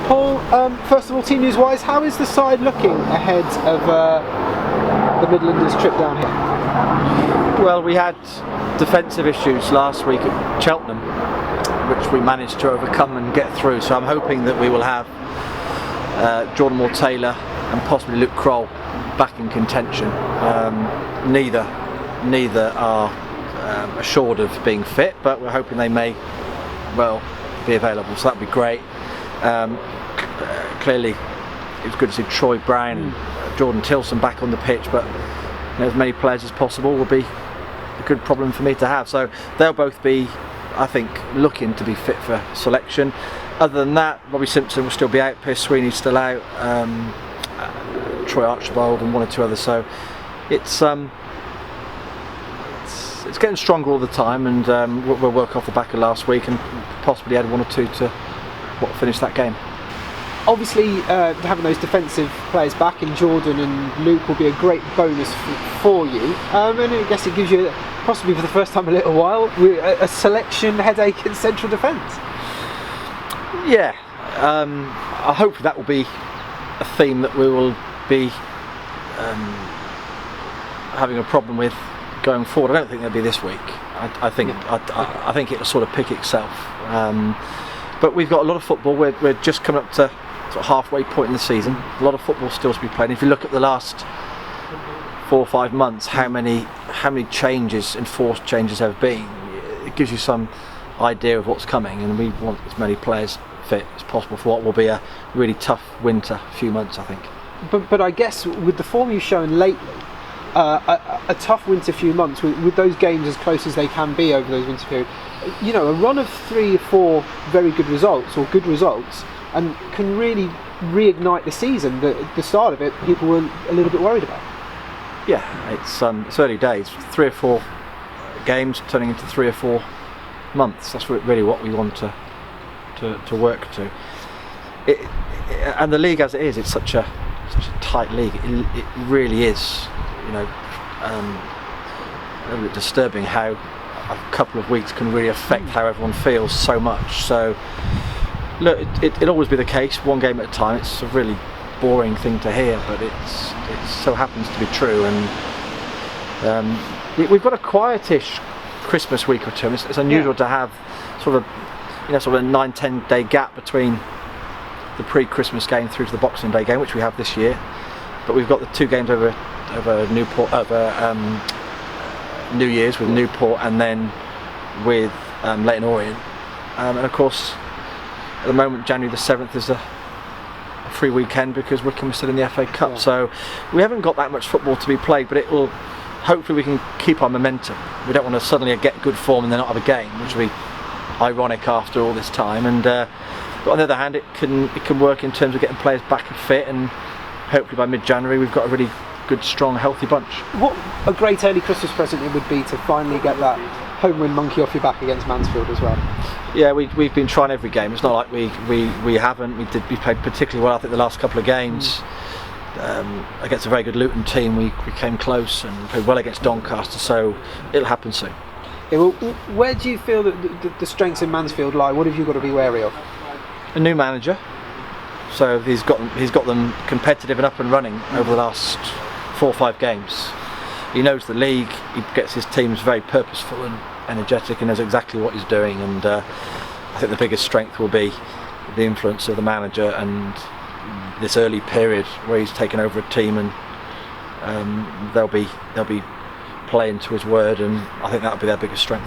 Paul, first of all, team news-wise, how is the side looking ahead of the Midlanders trip down here? Well, we had defensive issues last week at Cheltenham, which we managed to overcome and get through. So I'm hoping that we will have Jordan Moore-Taylor and possibly Luke Kroll back in contention. Neither are assured of being fit, but we're hoping they may well be available, so that'd be great. Clearly it was good to see Troy Brown and Jordan Tilson back on the pitch, but as many players as possible would be a good problem for me to have, so they'll both be, I think, looking to be fit for selection. Other than that, Robbie Simpson will still be out, Pierce Sweeney's still out, Troy Archibald and one or two others, so it's getting stronger all the time, and we'll work off the back of last week and possibly add one or two to finish that game. Obviously, having those defensive players back in Jordan and Luke will be a great bonus for you, and I guess it gives you, possibly for the first time in a little while, a selection headache in central defence. Yeah, I hope that will be a theme that we will be having a problem with going forward. I don't think that'll be this week. I think it'll sort of pick itself. But we've got a lot of football. We're just coming up to sort of halfway point in the season. A lot of football still to be played. If you look at the last 4 or 5 months, how many changes, enforced changes there have been, it gives you some idea of what's coming, and we want as many players fit as possible for what will be a really tough winter few months, I think. But I guess with the form you've shown lately, a tough winter few months with those games as close as they can be over those winter periods, you know, a run of 3 or 4 very good results or good results and can really reignite the season that at the start of it people were a little bit worried about. Yeah, it's early days. 3 or 4 games turning into 3 or 4 months. That's really what we want to work to. And the league as it is, it's such a tight league. It really is, you know, a little bit disturbing how a couple of weeks can really affect how everyone feels so much. So look, it'll always be the case, one game at a time. It's a really boring thing to hear, but it so happens to be true. And we've got a quietish Christmas week or two. It's unusual to have sort of a 9-10 day gap between the pre-Christmas game through to the Boxing Day game, which we have this year. But we've got the 2 games over Newport, over New Year's with Newport, and then with Leyton Orient. And of course, at the moment, January the 7th is a free weekend because Wycombe is still in the FA Cup. Yeah. So we haven't got that much football to be played, but it will. Hopefully, we can keep our momentum. We don't want to suddenly get good form and then not have a game, which would be ironic after all this time. And but on the other hand, it can work in terms of getting players back and fit, and hopefully by mid-January we've got a really good, strong, healthy bunch. What a great early Christmas present it would be to finally get that home win monkey off your back against Mansfield as well. Yeah, we've been trying every game. It's not like we haven't. We played particularly well, I think, the last couple of games. Against a very good Luton team, we came close and played well against Doncaster, so it'll happen soon. Yeah, well, where do you feel that the strengths in Mansfield lie? What have you got to be wary of? A new manager, so he's got them competitive and up and running over the last 4 or 5 games. He knows the league. He gets his teams very purposeful and energetic, and knows exactly what he's doing. And I think the biggest strength will be the influence of the manager and this early period where he's taken over a team, and they'll be playing to his word, and I think that'll be their biggest strength.